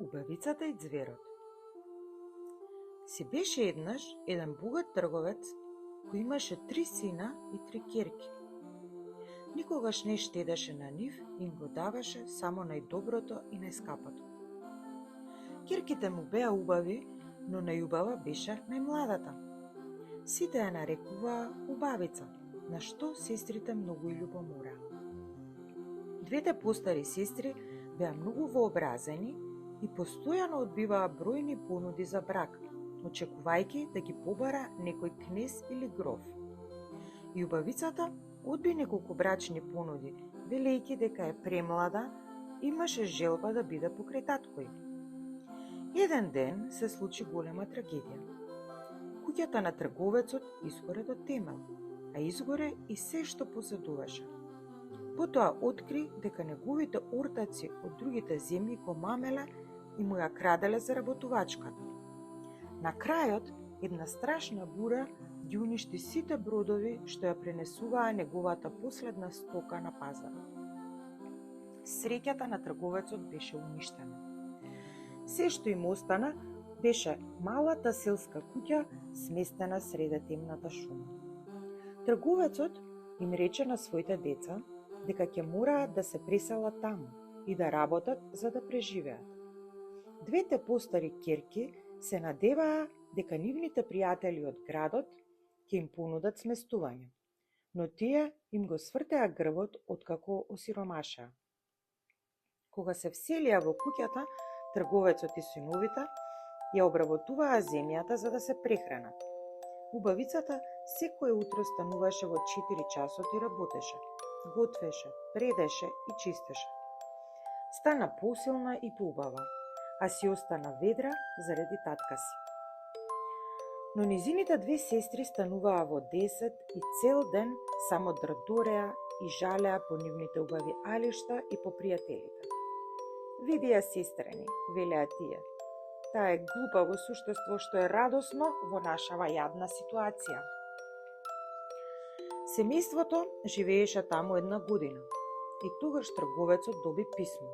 Убавицата и ѕверот. Си беше еднаш еден богат трговец кој имаше 3 сина и 3 ќерки. Никогаш не штедеше на нив и им го даваше само најдоброто и најскапото. Ќерките му беа убави, но најубава беше најмладата. Сите ја нарекуваа убавица, на што сестрите многу и љубомораа. Двете постари сестри беа многу вообразени и постојано одбиваа бројни понуди за брак, очекувајќи да ги побара некој кнез или гроф. И убавицата одби неколку брачни понуди, велејќи дека е премлада и имаше желба да биде покрај таткој. Еден ден се случи голема трагедија. Куќата на трговецот изгоре до темел, а изгоре и се што поседуваше. Потоа откри дека неговите ортаци од другите земји го мамеле и му ја краделе заработувачката. На крајот, една страшна бура ги уништи сите бродови што ја пренесуваа неговата последна стока на пазарот. Среќата на трговецот беше уништена. Се што им остана беше малата селска куќа сместена среде темната шума. Трговецот им рече на своите деца дека ќе мораат да се преселат таму и да работат за да преживеат. Двете постари ќерки се надеваа дека нивните пријатели од градот ќе им понудат сместување, но тие им го свртеа грбот откако осиромашаа. Кога се вселија во куќата, трговецот и синовите ја обработуваа земјата за да се прехранат. Убавицата секое утро стануваше во 4 часот и работеше, готвеше, предеше и чистеше. Стана посилна и поубава, а си остана ведра заради татка си. Но низините две сестри стануваа во 10 и цел ден само драдореа и жалеа по нивните убави алишта и по пријателите. Види ја, сестрени, велеа тие. Таа е глупаво суштество што е радосно во нашава јадна ситуација. Семејството живееше таму една година и тогаш трговецот доби писмо.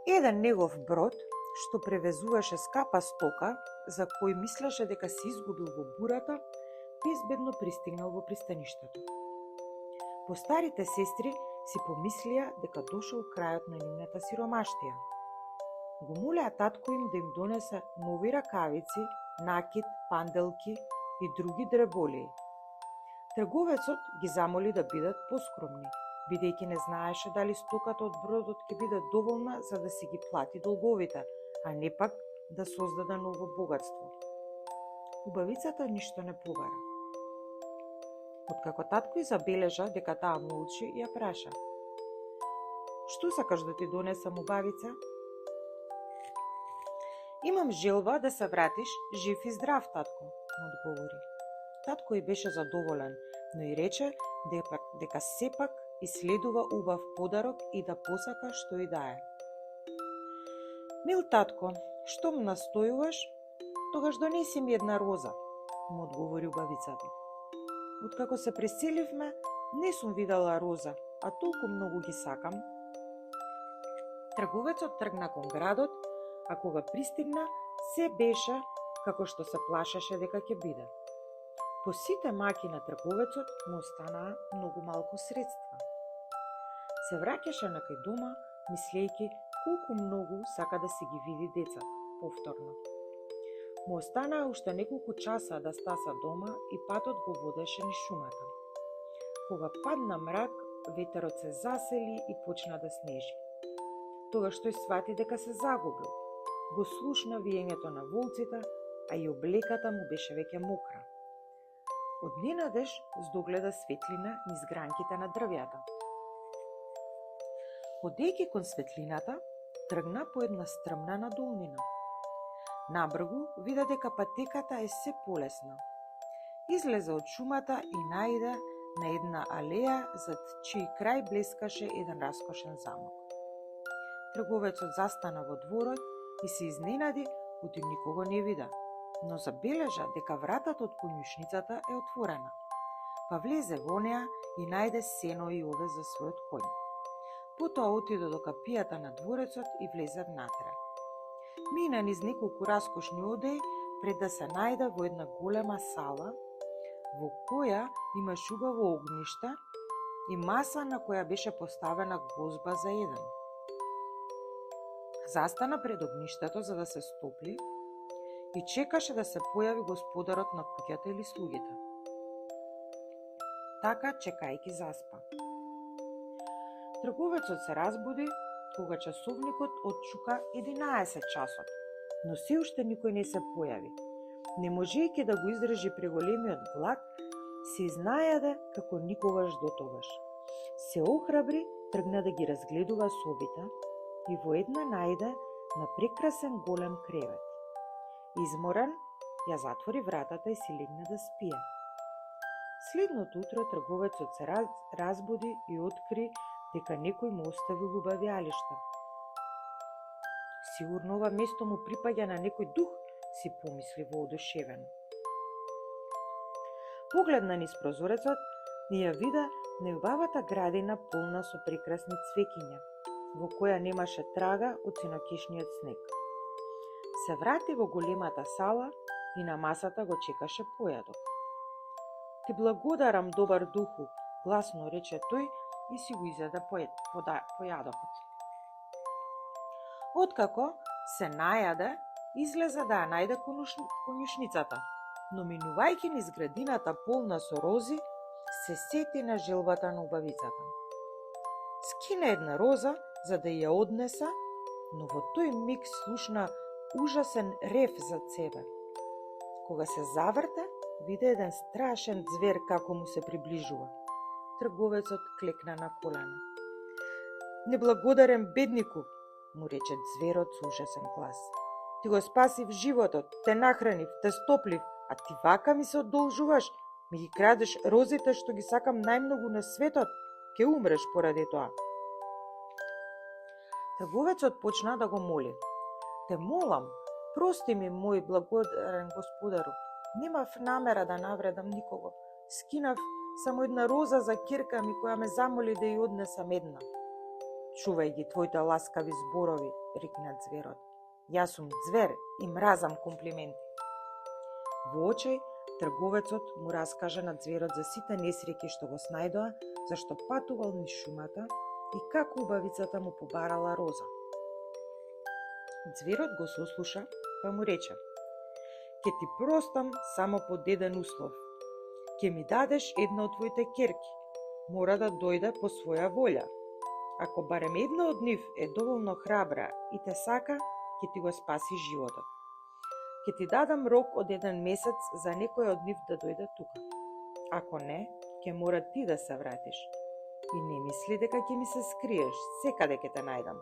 Еден негов брод, што превезуваше скапа стока, за кој мислеше дека се изгубил во бурата, безбедно пристигнал во пристаништето. Постарите сестри си помислија дека дошол крајот на нивната сиромаштија. Го молеа татко им да им донесе нови ракавици, накит, панделки и други дреболии. Трговецот ги замоли да бидат поскромни, бидејќи не знаеше дали стоката од бродот ќе биде доволна за да си ги плати долговите, а не пак да создаде ново богатство. Убавицата ништо не побара. Откако татко забележа дека таа молчи, ја праша: "Што сакаш да ти донесам, убавица?" "Имам желба да се вратиш жив и здрав, татко," му одговори. Татко и беше задоволен, но и рече дека сепак иследува убав подарок и да посака што и да е. "Мил татко, штом настојуваш, тогаш донеси ми една роза," му одговори убавицата. "Откако се преселивме, не сум видела роза, а толку многу ги сакам." Трговецот тргна кон градот, а кога пристигна, се беше како што се плашеше дека ќе биде. По сите маки на трговецот му останаа многу малку средства. Се враќаше накај дома, мислејќи колку многу сака да си ги види децата повторно. Му останаа уште неколку часа да стаса дома и патот го водеше низ шумата. Кога падна мрак, ветерот се засели и почна да снежи. Тогаш тој свати дека се загубил. Го слушна виењето на волците, а и облеката му беше веќе мокра. Одненадеж здогледа светлина низ гранките на дрвјата. Одејќи кон светлината, тргна по една стрмна надолнина. Набргу вида дека патеката е се полесна. Излезе од шумата и најде на една алеја зад чиј крај блескаше еден раскошен замок. Трговецот застана во дворот и се изненади оти никого не вида, но забележа дека вратата од конјушницата е отворена. Па влезе во неа и најде сено и овес за својот коњ. Потоа отиде до капијата на дворецот и влезе внатре. Мина низ неколку раскошни одеи пред да се најде во една голема сала во која имаш убаво огниште и маса на која беше поставена гозба за еден. Застана пред огништето за да се стопли и чекаше да се појави господарот на куќата или слугите. Така, чекајќи, заспа. Трговецот се разбуди кога часовникот отчука 11 часот, но се уште никој не се појави. Не можејќи да го издржи преголемиот глад, се изнајаде како никогаш дотогаш. Се охрабри, тргна да ги разгледува собите и во една најде на прекрасен голем кревет. Изморен, ја затвори вратата и си легна да спие. Следното утро трговецот се разбуди и откри дека некој му оставил убавјалиште. Сигурно ова место му припаѓа на некој дух, си помисли воодушевено. Погледна низ прозорецот и ја вида неубавата градина полна со прекрасни цвеќиња, во која немаше трага од синокишниот снег. Се врати во големата сала и на масата го чекаше појадок. Ти благодарам, добар духу, гласно рече тој и си го изеде појадокот. Откако се најаде, излезе да ја најде конјушницата, но минувајќи низ градината полна со рози, се сети на желбата на убавицата. Скина една роза за да ја однеса, но во тој миг слушна ужасен рев зад себе. Кога се заврте, виде еден страшен звер како му се приближува. Трговецот клекна на колена. Неблагодарен беднику, му рече зверот со ужасен глас. Ти го спасив животот, те нахранив, те стоплив, а ти вака ми се одолжуваш, ми ги крадеш розите што ги сакам најмногу на светот, ке умреш поради тоа. Трговецот почна да го моли. Те молам, прости ми, мој благодарен господару, немав намера да навредам никого. Скинав само една роза за ќерка ми која ме замоли да ја однесам една. Чувај ги твоите ласкави зборови, рекна зверот. Јас сум звер и мразам комплименти. Во очај, трговецот му раскажа на зверот за сите несреќи што го снајдоа, зашто патувал низ шумата и како убавицата му побарала роза. Зверот го сослуша, па му рече: Ке ти простам само под еден услов. Ке ми дадеш една од твоите ќерки. Мора да дојде по своја волја. Ако барем една од нив е доволно храбра и те сака, ќе ти го спаси животот. Ќе ти дадам рок од 1 месец за некој од нив да дојде тука. Ако не, ќе мора ти да се вратиш. И не мисли дека ќе ми се скриеш, секаде ќе те најдам.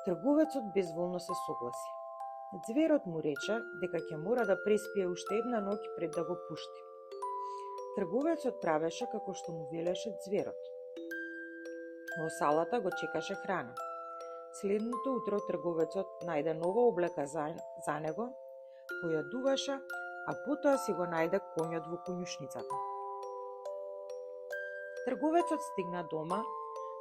Трговецот безволно се согласи. Зверот му рече дека ќе мора да преспие уште една ноќ пред да го пушти. Трговецот правеше како што му велеше зверот. Во салата го чекаше храна. Следното утро трговецот најде нова облека за него, појадуваше, а потоа си го најде коњот во конјушницата. Трговецот стигна дома,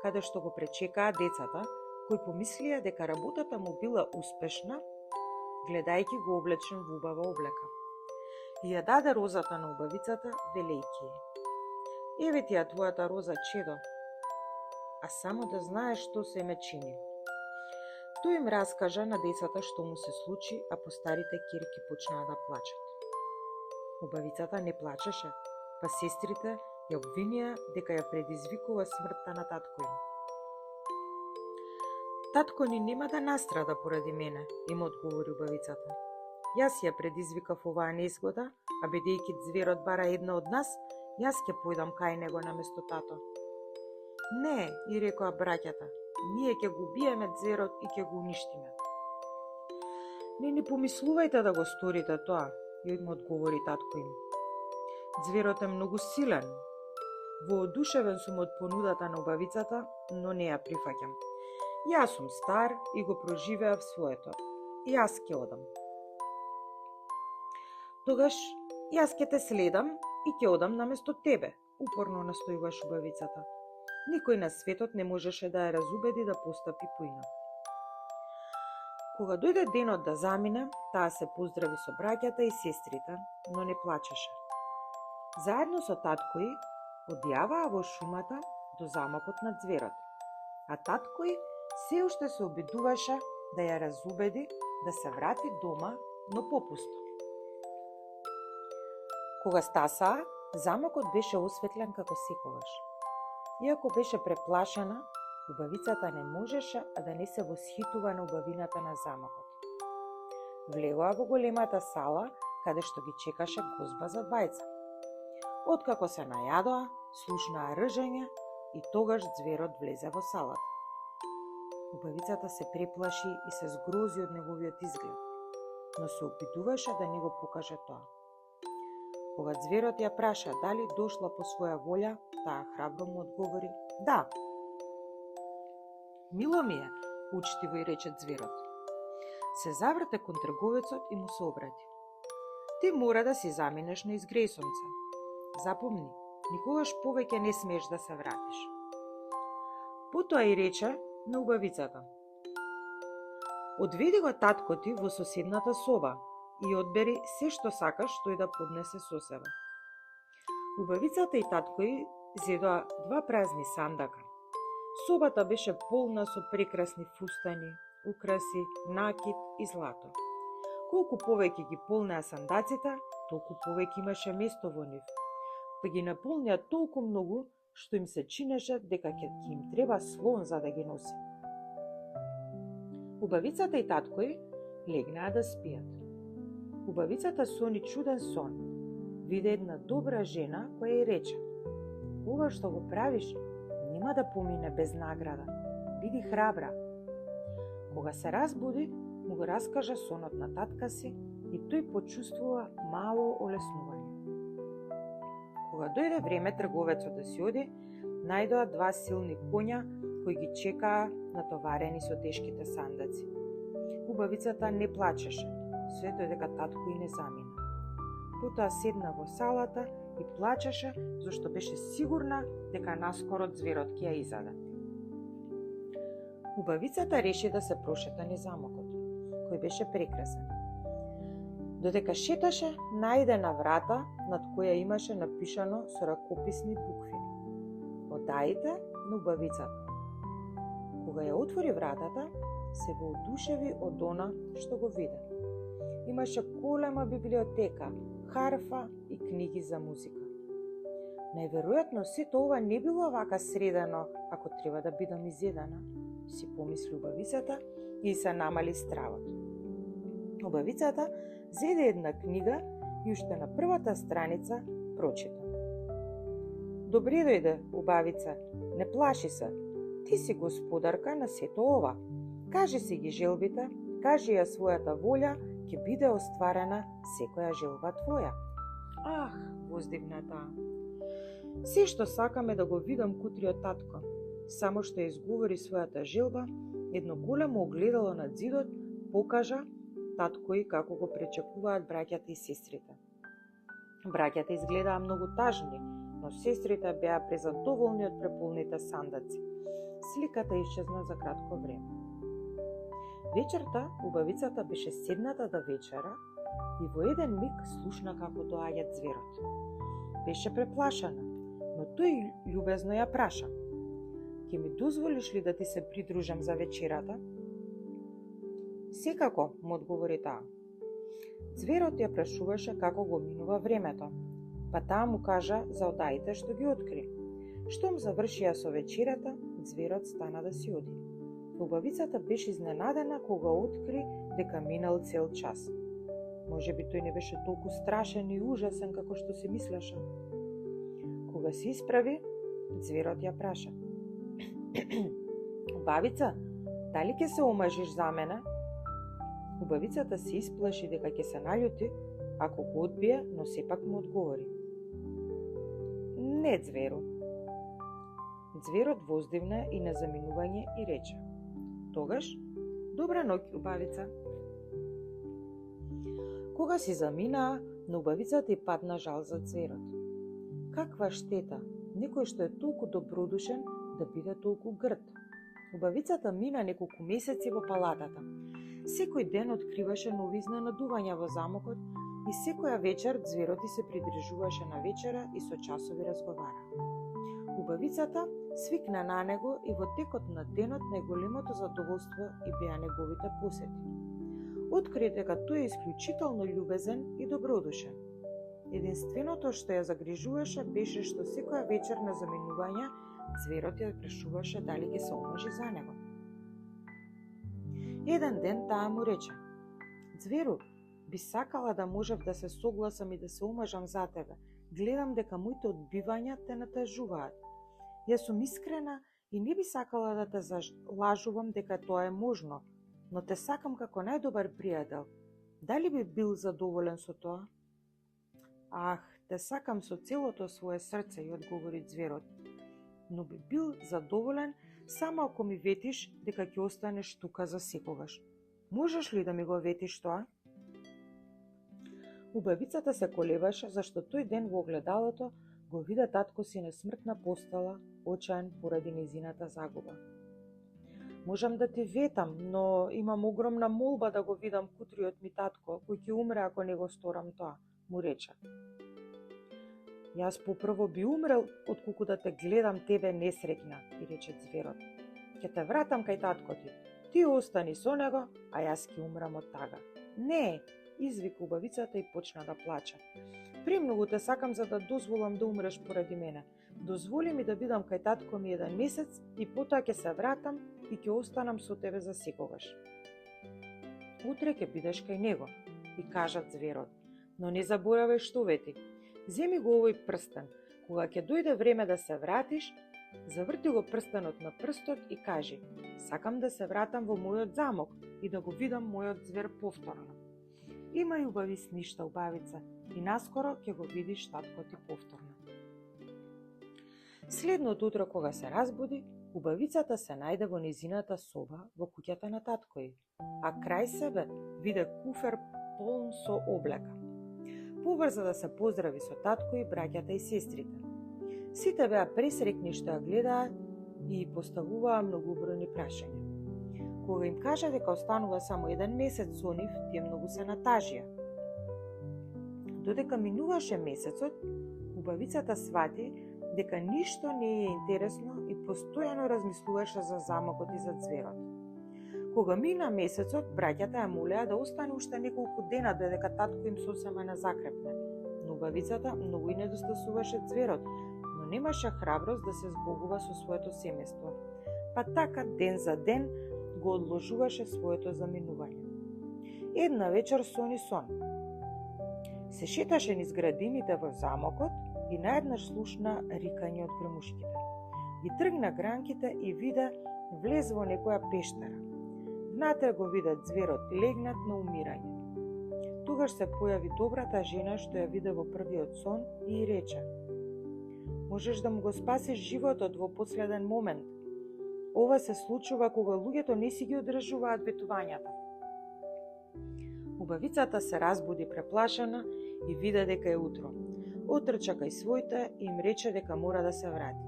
каде што го пречекаа децата, кои помислија дека работата му била успешна, гледајќи го облечен во убава облека. И ја даде розата на убавицата, велејќи: Еве ти ја твојата роза, чедо, а само да знаеш што се ме чини. Тој им раскажа на децата што му се случи, а постарите ќерки почнаа да плачат. Убавицата не плачеше, па сестрите ја обвинија дека ја предизвикува смртта на татко им. Татко ни нема да настрада поради мене, им одговори убавицата. Јас ја предизвикав оваа незгода, а бидејќи зверот бара една од нас, јас ќе појдам кај него наместо тато. Не, и рекоа браќата, ние ќе го убиеме зверот и ќе го уништиме. Не помислувајте да го сторите тоа, им одговори татко им. Зверот е многу силен. Воодушевен сум од понудата на убавицата, но не ја прифаќам. Јас сум стар и го проживеав своето. Јас ќе одам. Тогаш јас ќе те следам и ќе одам наместо тебе, упорно настојуваш убавицата. Никој на светот не можеше да ја разубеди да постапи поинак. Кога дојде денот да замине, таа се поздрави со браќата и сестрите, но не плачеше. Заедно со татко ѝ одјаваа во шумата до замокот на ѕверот, а татко ѝ се уште се обидуваше да ја разубеди да се врати дома, но попусто. Кога стасаа, замокот беше осветлен како секогаш. Иако беше преплашена, убавицата не можеше да не се восхитува на убавината на замокот. Влегоа во големата сала, каде што ги чекаше гозба за двајца. Откако се најадоа, слушнаа ржење и тогаш ѕверот влезе во салата. Убавицата се преплаши и се згрози од неговиот изглед, но се обидуваше да не го покаже тоа. Кога ѕверот ја праша дали дошла по своја волја, таа храбро му одговори: "Да." "Мило ми е," учтиво и рече ѕверот. Се заврте кон трговецот и му се обрати: "Ти мора да си заминеш на изгрејсонце. Запомни, никогаш повеќе не смееш да се вратиш." Потоа и рече на убавицата: "Одведи го татко ти во соседната соба и одбери се што сакаш тој да поднесе со себе." Убавицата и татко ѝ зедоа 2 празни сандака. Собата беше полна со прекрасни фустани, украси, накит и злато. Колку повеќе ги полнеа сандаците, толку повеќе имаше место во нив, па ги наполнеа толку многу што им се чинеше дека ќе им треба слон за да ги носи. Убавицата и татко ѝ легнаа да спијат. Убавицата сони чуден сон. Виде една добра жена која ѝ рече: "Ова што го правиш нема да помине без награда. Биди храбра." Кога се разбуди, му го раскажа сонот на татка си и тој почувствува мало олеснување. Кога дојде време трговецот да си оди, најдоа 2 силни коња кои ги чекаа натоварени со тешките сандаци. Убавицата не плачеше, се додека татко и не замина. Потоа седна во салата и плачеше зашто беше сигурна дека наскоро ѕверот ќе ја изаде. Убавицата реши да се прошета низ замокот, кој беше прекрасен. Додека шеташе, најде на врата над која имаше напишано со ракописни букви: "Одаите на убавицата." Кога ја отвори вратата, се воодушеви од она што го виде. Имаше голема библиотека, харфа и книги за музика. Најверојатно сето ова не било вака средено ако треба да бидам изедена, си помисли убавицата и се намали стравот. Убавицата зеде една книга и уште на првата страница прочита: "Добре дојде, убавица, не плаши се. Ти си господарка на сето ова. Кажи си ги желбите, кажи ја својата волја, ќе биде остварена секоја желба твоја." "Ах," воздигна таа, "се што сакам е да го видам кутриот татко." Само што ја изговори својата желба, едно големо огледало над зидот покажа татко и како го пречекуваат браќата и сестрите. Браќата изгледаа многу тажни, но сестрите беа презадоволни од преполните сандаци. Сликата исчезна за кратко време. Вечерта убавицата беше седната да вечера и во еден миг слушна како доаѓа ѕверот. Беше преплашена, но тој љубезно ја праша: "Ке ми дозволиш ли да ти се придружам за вечерата?" "Секако," му одговори таа. Ձверот ја прашуваше како го минува времето, па таа му кажа за одаите што ги откри. Штом завршија со вечерата, ձверот стана да си оди. Убавицата беше изненадена кога откри дека минал цел час. Можеби тој не беше толку страшен и ужасен како што се мислеше. Кога се исправи, ձверот ја праша: "Убавица, дали ќе се омажиш за мене?" Убавицата се исплаши дека ќе се наљути ако го одбие, но сепак му одговори: "Не, ձверу." Ձверот воздивна и на заминување и рече: "Тогаш, добра ноќ, убавица." Кога си заминаа, на убавицата и падна жал за ձверот. Каква штета, некој што е толку добродушен да биде толку грд. Убавицата мина неколку месеци во палатата. Секој ден откриваше нови изненадувања во замокот и секоја вечер зверот и се придржуваше на вечера и со часови разговара. Убавицата свикна на него и во текот на денот најголемото задоволство и беа неговите посети. Откри дека тој е исклучително љубезен и добродушен. Единственото што ја загрижуваше беше што секоја вечер на заминување зверот ја прашуваше дали ќе се омажи за него. Еден ден таа му рече: "Зверу, би сакала да можев да се согласам и да се омажам за тебе. Гледам дека моите одбивања те натажуваат. Јас сум искрена и не би сакала да те лажувам дека тоа е можно, но те сакам како најдобар пријател. Дали би бил задоволен со тоа?" "Ах, те сакам со целото свое срце", ја одговори зверот. "Но би бил задоволен само ако ми ветиш дека ќе останеш тука за секогаш. Можеш ли да ми го ветиш тоа?" Убавицата се колебаше, зашто тој ден во огледалото го вида татко си на смртна постела, очаен поради нејзината загуба. "Можам да ти ветам, но имам огромна молба да го видам кутриот ми татко, кој ќе умре ако не го сторам тоа", му рече. "Јас попрво би умрел отколку да те гледам тебе несреќна", и рече зверот. "Ќе те вратам кај татко ти. Ти остани со него, а јас ќе умрам од тага." "Не", извика убавицата и почна да плаче. "Премногу те сакам за да дозволам да умреш поради мене. Дозволи ми да бидам кај татко ми еден месец и потоа ќе се вратам и ќе останам со тебе за секогаш." "Утре ќе бидеш кај него", и кажа зверот. "Но не заборавај што вети. Земи го овој прстен. Кога ќе дојде време да се вратиш, заврти го прстенот на прстот и кажи: сакам да се вратам во мојот замок и да го видам мојот звер повторно. Имај убави сништа, убавица, и наскоро ќе го видиш татко ти повторно." Следното утро кога се разбуди, убавицата се најде во нејзината соба во куќата на татко ѝ, а крај себе виде куфер полн со облека. Побрза да се поздрави со татко и браќата и сестрите. Сите беа пресрекни што ја гледаа и поставуваа многобројни прашања. Кога им кажа дека останува само еден месец со нив, тие многу се натажија. Додека минуваше месецот, убавицата свати дека ништо не е интересно и постојано размислуваше за замокот и за зверот. Кога мина месецот, браќата ја молеа да остане уште неколку дена додека татко им сосема на закрепне, но убавицата многу и недостасуваше зверот, но немаше храброст да се збогува со своето семејство. Па така ден за ден го одложуваше своето заминување. Една вечер сони сон. Се шеташе низ градините во замокот и наеднаш слушна рикање од гремушките. Ги тргна гранките и виде влез во некоја пештера. Внатре го виде зверот легнат на умирање. Тогаш се појави добрата жена што ја виде во првиот сон и рече: "Можеш да му го спасиш животот во последен момент. Ова се случува кога луѓето не си ги одржуваат ветувањата." Убавицата се разбуди преплашена и виде дека е утро. Отрча кај своите и им рече дека мора да се врати.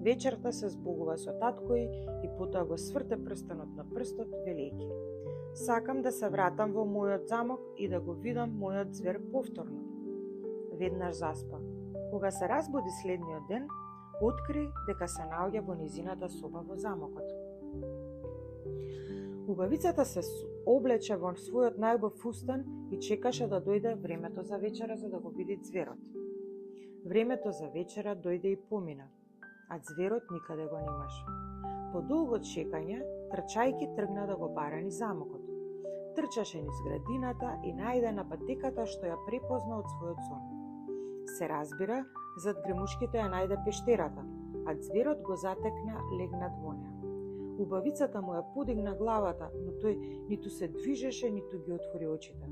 Вечерта се збогува со татко и потоа го сврте прстенот на прстот, велејќи: "Сакам да се вратам во мојот замок и да го видам мојот звер повторно." Веднаш заспа. Кога се разбуди следниот ден, откри дека се наоѓа во нејзината соба во замокот. Убавицата се облече во својот најубав фустан и чекаше да дојде времето за вечера за да го види зверот. Времето за вечера дојде и помина, а зверот никаде го немаше. По долго чекање, трчајки тргна да го барани замокот. Трчаше низ градината и најде на патеката што ја препозна од својот сон. Се разбира, зад гремушките ја најде пештерата, а зверот го затекна легнат во неа. Убавицата му ја подигна главата, но тој ниту се движеше, ниту ги отвори очите.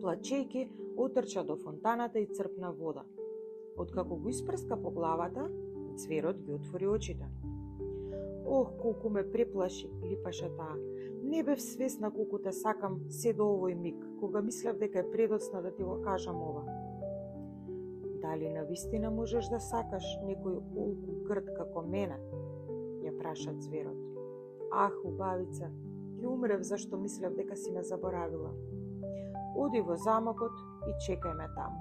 Плачејки, отрча до фонтаната и црпна вода. Откако го испрска по главата, зверот ги отвори очите. "Ох, колку ме преплаши", липаше таа. "Не бев свесна колку те сакам се до овој миг, кога мислев дека е предоцна да ти го кажам ова." "Дали навистина можеш да сакаш некој олку грд како мене?" ја праша зверот. "Ах, убавица, Ќе умрев зашто мислев дека си ме заборавила. Оди во замокот и чекај ме таму.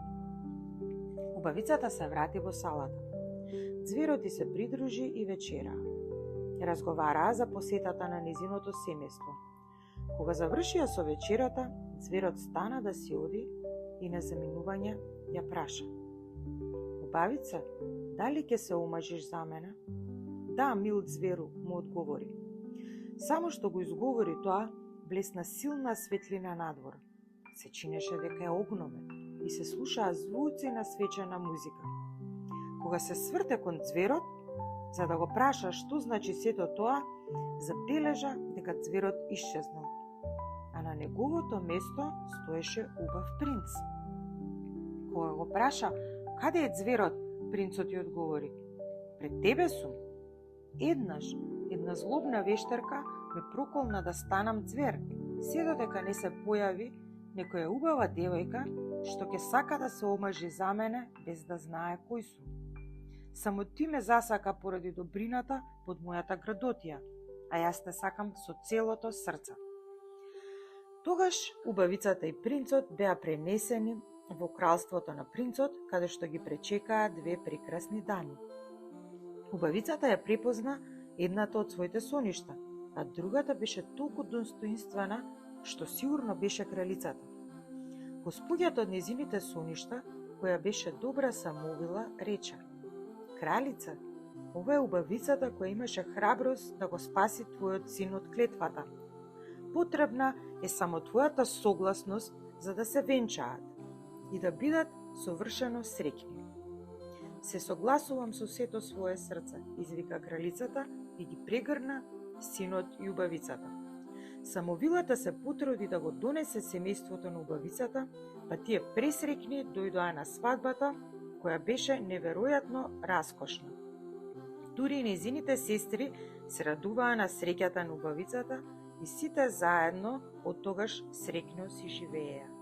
Убавицата се врати во салата. Ѕверот и се придружи и вечераа. Разговараа за посетата на незиното семејство. Кога завршија со вечерата, ѕверот стана да си оди и на заминување ја праша: Убавица, дали ќе се омажиш за мене? Да, мил ѕверу, му одговори. Само што го изговори тоа, блесна силна светлина надвор. Се чинеше дека е огномен и се слушаа звуци на свечена музика. Кога се сврте кон ѕверот, за да го праша што значи сето тоа, забележа дека ѕверот исчезнал, а на неговото место стоеше убав принц. Кога го праша: Каде е ձверот? Принцот ја одговори: Пред тебе сум. Еднаш, една злобна вештарка ме проколна да станам ձвер, се додека не се појави некоја убава девојка што ќе сака да се омажи за мене без да знае кој сум. Само ти ме засака поради добрината под мојата градотија, а јас те сакам со целото срце. Тогаш убавицата и принцот беа пренесени во кралството на принцот, каде што ги пречекаа две прекрасни дами. Убавицата ја препозна едната од своите соништа, а другата беше толку достоинствена што сигурно беше кралицата. По споѓато од незините соништа, која беше добра самовила, рече: Кралица, ова е убавицата која имаше храброст да го спаси твојот син од клетвата. Потребна е само твојата согласност за да се венчаат и да бидат совршено среќни. Се согласувам со сето свое срце, извика кралицата и ги прегрна синот и убавицата. Самовилата се потруди да го донесе семејството на убавицата, па тие пресреќни дојдоа на свадбата, која беше неверојатно раскошна. Дури и незините сестри се радуваа на среќата на убавицата и сите заедно од тогаш среќно си живееа.